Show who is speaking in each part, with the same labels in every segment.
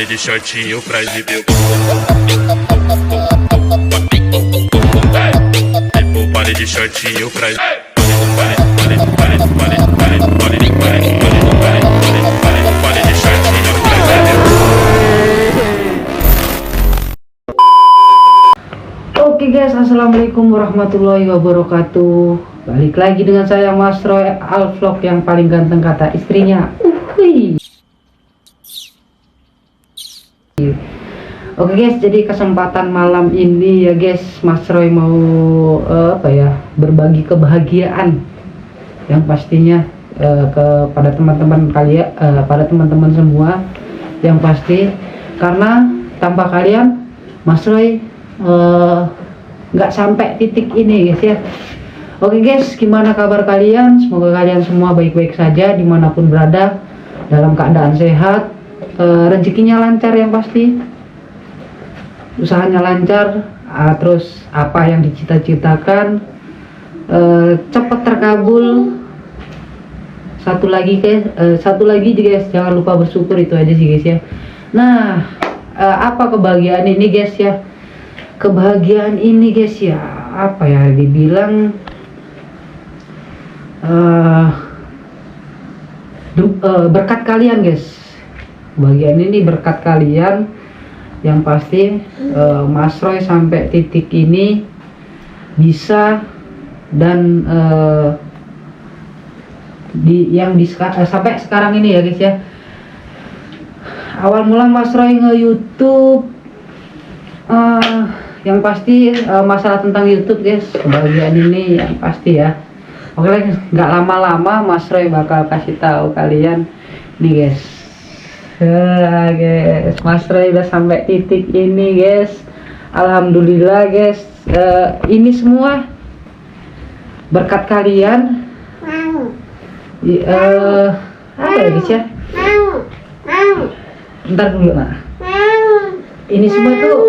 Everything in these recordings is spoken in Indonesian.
Speaker 1: Pare de shortinho pra exibir o tipo, pare de shortinho pra pare de shortinho pra
Speaker 2: Oke guys, assalamualaikum warahmatullahi wabarakatuh. Balik lagi dengan saya Mas Roy Al-Vlog yang paling ganteng kata istrinya. Oke guys, jadi kesempatan malam ini ya guys, Mas Roy mau berbagi kebahagiaan yang pastinya kepada teman-teman kalian, pada teman-teman semua yang pasti, karena tanpa kalian Mas Roy nggak sampai titik ini guys ya. Oke guys, gimana kabar kalian? Semoga kalian semua baik-baik saja dimanapun berada, dalam keadaan sehat, rezekinya lancar yang pasti, usahanya lancar, terus apa yang dicita-citakan cepat terkabul. Satu lagi guys, jangan lupa bersyukur, itu aja sih guys ya. Nah, apa kebahagiaan ini guys ya? Kebahagiaan ini guys ya, apa ya dibilang, berkat kalian guys. Kebahagiaan ini berkat kalian yang pasti. Mas Roy sampai titik ini bisa, dan sampai sekarang ini ya guys ya. Awal mula Mas Roy nge-YouTube, yang pasti masalah tentang YouTube guys, kebahagiaan ini yang pasti ya. Oke, nggak lama-lama Mas Roy bakal kasih tahu kalian nih guys. Guys, Mas Roy udah sampai titik ini guys. Alhamdulillah guys. Ini semua berkat kalian. Apa ya guys ya? Bentar dulu nak. Ini semua tuh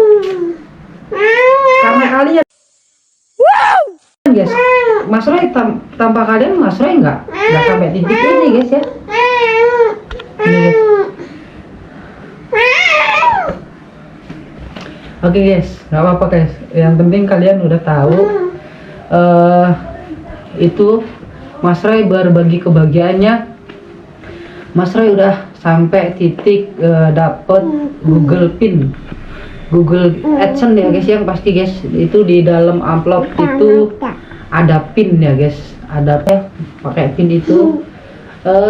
Speaker 2: karena kalian. Guys, Mas Roy tanpa kalian Mas Roy nggak sampai titik ini guys ya. Ini guys. Oke guys, nggak apa-apa guys. Yang penting kalian udah tahu itu Mas Roy berbagi kebahagiaannya. Mas Roy udah sampai titik dapet Google Pin, Google AdSense ya guys, yang pasti guys. Itu di dalam amplop itu ada pin ya guys, ada pakai pin itu.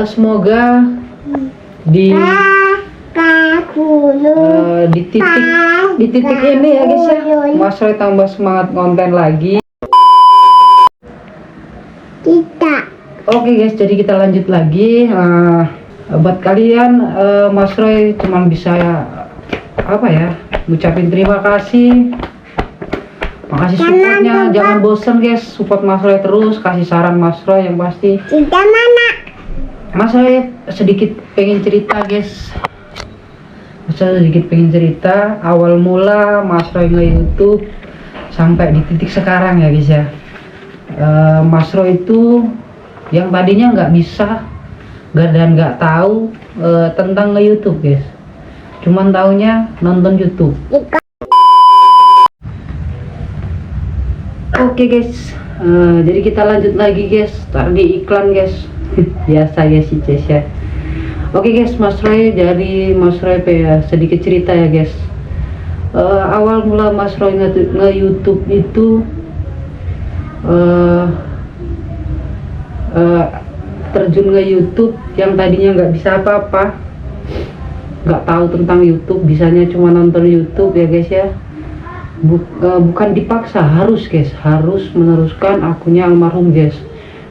Speaker 2: Semoga di titik ini ya guys ya, Mas Roy tambah semangat konten lagi. Oke guys, jadi kita lanjut lagi. Buat kalian, Mas Roy cuman bisa ngucapin terima kasih. Makasih supportnya, jangan bosen guys, support Mas Roy terus, kasih saran Mas Roy yang pasti. Mas Roy sedikit pengen cerita guys. Awal mula Mas Roy nge-YouTube sampai di titik sekarang ya guys ya. Mas Roy itu yang tadinya nggak bisa dan nggak tahu tentang nge-YouTube guys, cuman taunya nonton YouTube. Oke guys, jadi kita lanjut lagi guys. Tadi iklan guys. Biasa guys si Ces ya. Oke guys, Mas Roy, dari Mas Roy sedikit cerita ya guys. Awal mula Mas Roy nge-YouTube itu terjun ke YouTube yang tadinya nggak bisa apa-apa, nggak tahu tentang YouTube, bisanya cuma nonton YouTube ya guys ya. Bukan dipaksa, harus guys, harus meneruskan akunnya almarhum guys,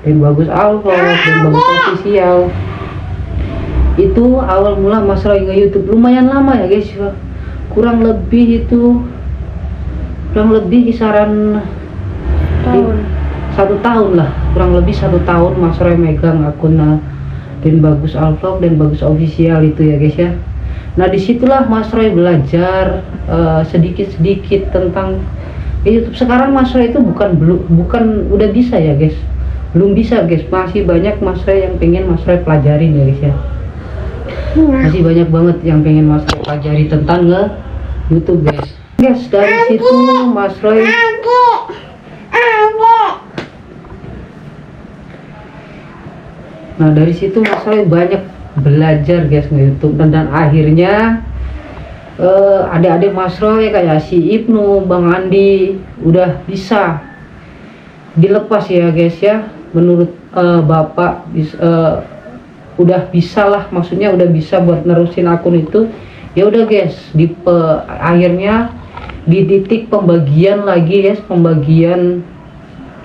Speaker 2: dan bagus Al-Vlog, dan bagus official. Itu awal mula Mas Roy nge-YouTube, lumayan lama ya guys, kurang lebih kisaran satu tahun lah, kurang lebih 1 tahun Mas Roy megang akun dan bagus Al-Vlog dan bagus official itu ya guys ya. Nah disitulah Mas Roy belajar sedikit-sedikit tentang YouTube. Sekarang Mas Roy itu bukan udah bisa ya guys, belum bisa guys, masih banyak Mas Roy yang pengen Mas Roy pelajarin ya guys ya. Masih banyak banget yang pengen Mas Roy pelajari tentang YouTube guys. Guys, dari situ Mas Roy dari situ Mas Roy banyak belajar guys nge-YouTube dan akhirnya adik-adik Mas Roy kayak si Ibnu, Bang Andi udah bisa dilepas ya guys ya. Menurut Bapak udah bisa lah, maksudnya udah bisa buat nerusin akun itu. Ya udah guys, akhirnya di titik pembagian lagi guys, pembagian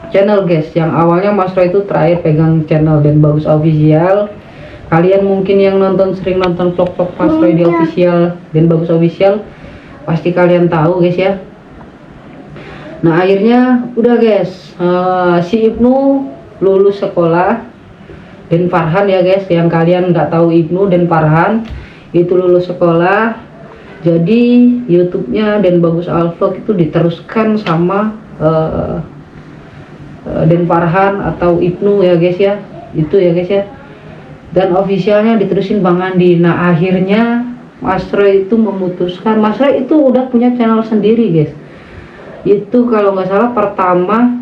Speaker 2: channel guys. Yang awalnya Mas Roy itu terakhir pegang channel Dan Bagus Official. Kalian mungkin yang sering nonton vlog-vlog Mas Roy di official Dan Bagus Official pasti kalian tahu guys ya. Nah akhirnya udah guys, si Ibnu lulus sekolah, dan Farhan ya guys, yang kalian nggak tahu Ibnu dan Farhan itu lulus sekolah. Jadi YouTube-nya Dan Bagus Vlog itu diteruskan sama Dan Farhan atau Ibnu ya guys ya, itu ya guys ya. Dan officialnya diterusin Bang Andi. Nah akhirnya Mas Roy itu memutuskan, Mas Roy itu udah punya channel sendiri guys. Itu kalau nggak salah pertama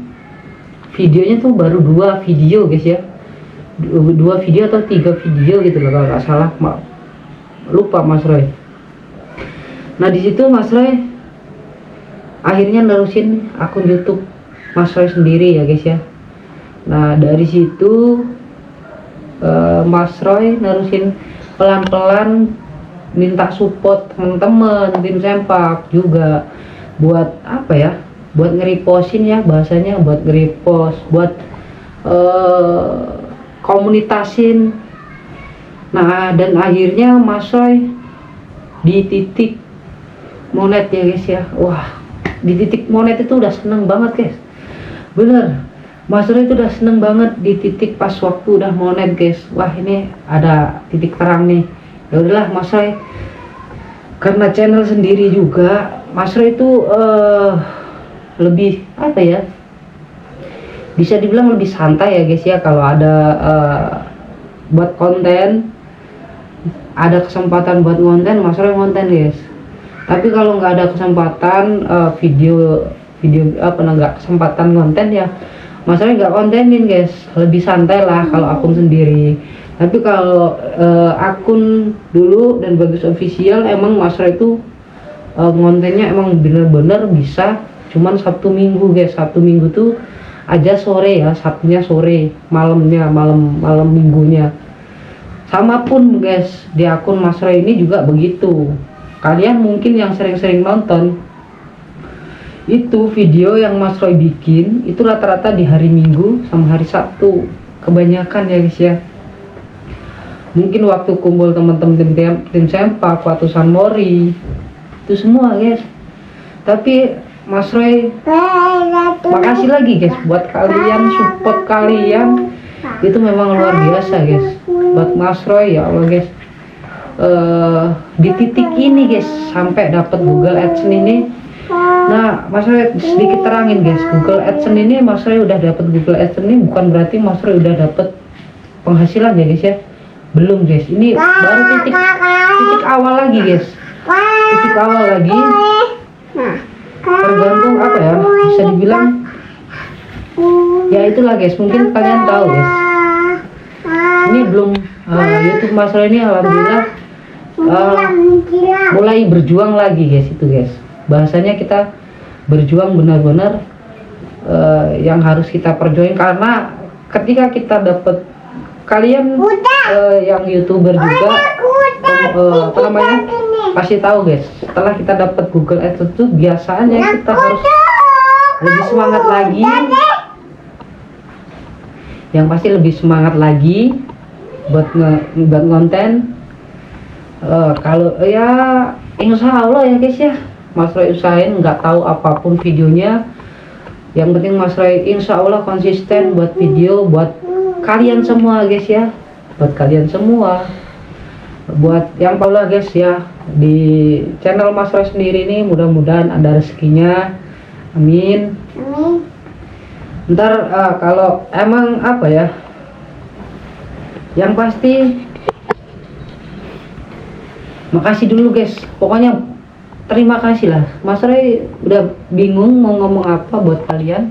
Speaker 2: videonya tuh baru 2 video guys ya, 2 video atau 3 video gitu loh kalau nggak salah, lupa Mas Roy. Nah di situ Mas Roy akhirnya nerusin akun YouTube Mas Roy sendiri ya guys ya. Nah dari situ Mas Roy nerusin pelan-pelan, minta support teman-teman tim sempak juga buat apa ya, buat nge-repostin ya bahasanya, buat nge-repost, buat komunitasin. Nah dan akhirnya Mas Roy di titik monet ya guys ya. Wah di titik monet itu udah seneng banget guys, bener. Mas Roy itu udah seneng banget di titik pas waktu udah monet guys. Wah ini ada titik terang nih. Ya udahlah Mas Roy, karena channel sendiri juga Mas Roy itu lebih apa ya, bisa dibilang lebih santai ya guys ya. Kalau ada buat konten, ada kesempatan buat konten, Mas Roy konten guys. Tapi kalau nggak ada kesempatan video apa nggak kesempatan konten ya Mas Roy nggak kontenin guys, lebih santai lah kalau akun sendiri. Tapi kalau akun dulu Dan Bagus Official emang Mas Roy itu kontennya emang bener-bener bisa cuman Sabtu Minggu guys. Sabtu Minggu tuh aja sore ya, Sabtunya sore, malamnya malam minggunya. Sama pun guys di akun Mas Roy ini juga begitu. Kalian mungkin yang sering-sering nonton itu video yang Mas Roy bikin itu rata-rata di hari Minggu sama hari Sabtu kebanyakan ya guys ya. Mungkin waktu kumpul teman-teman tim sempak, waktu San Mori itu semua guys. Tapi Mas Roy makasih lagi guys buat kalian, support kalian itu memang luar biasa guys. Buat Mas Roy ya Allah guys, di titik ini guys sampai dapat Google AdSense ini. Nah Mas Roy sedikit terangin guys, Google AdSense ini Mas Roy udah dapat Google AdSense ini bukan berarti Mas Roy udah dapat penghasilan ya guys ya. Belum guys, ini baru titik awal lagi guys, titik awal lagi. Tergantung apa ya, bisa dibilang ya itulah guys. Mungkin kalian tahu guys, ini belum YouTube Mas Roy ini alhamdulillah mulai berjuang lagi guys. Itu guys bahasanya kita berjuang benar-benar, yang harus kita perjuangin. Karena ketika kita dapat, kalian yang YouTuber juga apa namanya pasti tahu guys, setelah kita dapat Google AdSense itu biasanya kita harus lebih semangat lagi, yang pasti lebih semangat lagi buat konten. Kalau ya insya Allah ya guys ya, Mas Roy usahain nggak tahu apapun videonya, yang penting Mas Roy insya Allah konsisten buat video buat kalian semua guys ya, buat kalian semua, buat yang Paula guys ya. Di channel Mas Roy sendiri ini mudah-mudahan ada rezekinya, amin. Ntar kalau emang apa ya, yang pasti makasih dulu guys, pokoknya terima kasih lah. Mas Roy udah bingung mau ngomong apa buat kalian.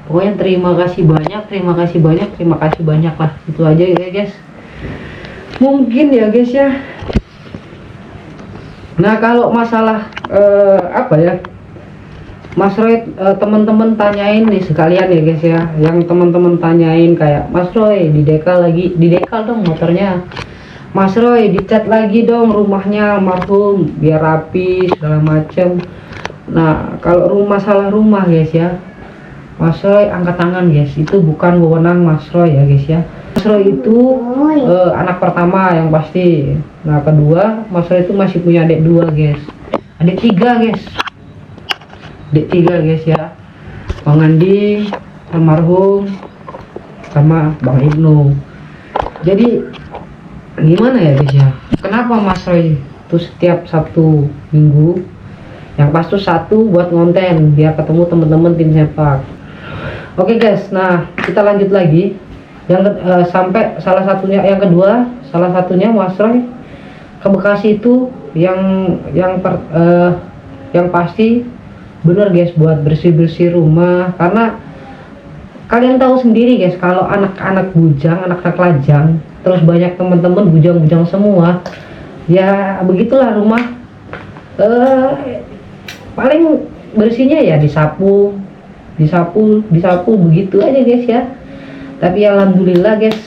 Speaker 2: Pokoknya terima kasih banyak, terima kasih banyak, terima kasih banyak lah. Itu aja ya guys. Mungkin ya guys ya. Nah kalau masalah apa ya, Mas Roy, teman-teman tanyain nih sekalian ya guys ya. Yang teman-teman tanyain kayak, Mas Roy didekal dong motornya. Mas Roy dicat lagi dong rumahnya almarhum biar rapi segala macem. Nah kalau masalah rumah guys ya, Mas Roy angkat tangan guys, itu bukan wewenang Mas Roy ya guys ya. Mas Roy itu anak pertama yang pasti. Nah kedua, Mas Roy itu masih punya adik dua guys, adik tiga guys ya. Bang Andi almarhum sama Bang Ibnu. Jadi gimana ya guys ya, kenapa Mas Roy itu setiap Sabtu Minggu yang pas tuh satu buat ngonten biar ketemu temen-temen tim sepak. Oke guys, nah kita lanjut lagi yang sampai salah satunya Mas Roy ke Bekasi itu yang pasti bener guys buat bersih-bersih rumah. Karena kalian tahu sendiri guys, kalau anak-anak bujang, anak-anak lajang, terus banyak teman-teman bujang-bujang semua, ya begitulah rumah. Paling bersihnya ya disapu begitu aja guys ya. Tapi alhamdulillah guys,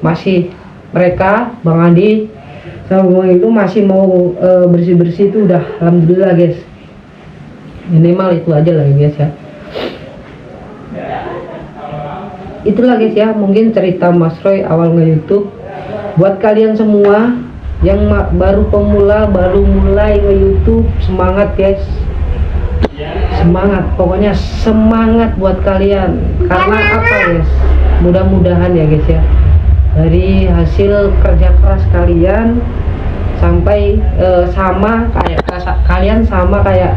Speaker 2: masih mereka Bang Andi sama Bang itu masih mau bersih-bersih itu udah alhamdulillah guys. Minimal itu aja lah guys ya. Itulah guys ya, mungkin cerita Mas Roy awal nge-YouTube. Buat kalian semua yang baru pemula, baru mulai nge-YouTube, semangat guys. Semangat, pokoknya semangat buat kalian. Karena apa guys, mudah-mudahan ya guys ya, dari hasil kerja keras kalian sampai sama kayak kalian sama kayak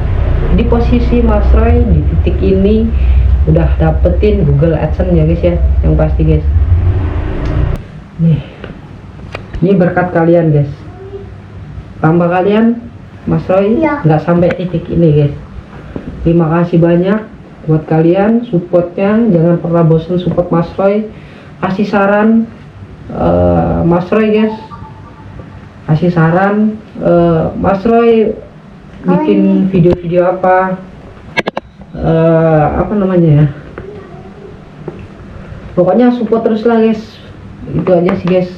Speaker 2: di posisi Mas Roy di titik ini, udah dapetin Google AdSense ya guys ya, yang pasti guys. Ini berkat kalian guys. Tanpa kalian Mas Roy nggak sampai titik ini guys. Terima kasih banyak buat kalian supportnya, jangan pernah bosan support Mas Roy. Kasih saran Mas Roy guys, kasih saran Mas Roy bikin video-video apa namanya ya, pokoknya support terus lah guys. Itu aja sih guys.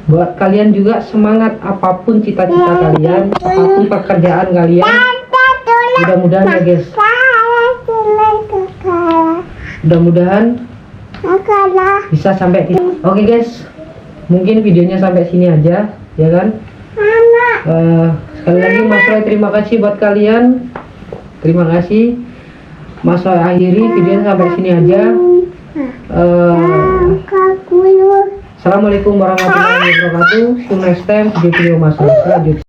Speaker 2: Buat kalian juga semangat, apapun cita-cita kalian, apapun pekerjaan kalian, mudah-mudahan ya guys, mudah-mudahan bisa sampai. Oke guys, mungkin videonya sampai sini aja ya kan. Sekali lagi Mas Roy terima kasih buat kalian, terima kasih. Mas Roy akhiri videonya sampai sini aja. Assalamualaikum warahmatullahi wabarakatuh. See you next time video Mas Roy selanjutnya.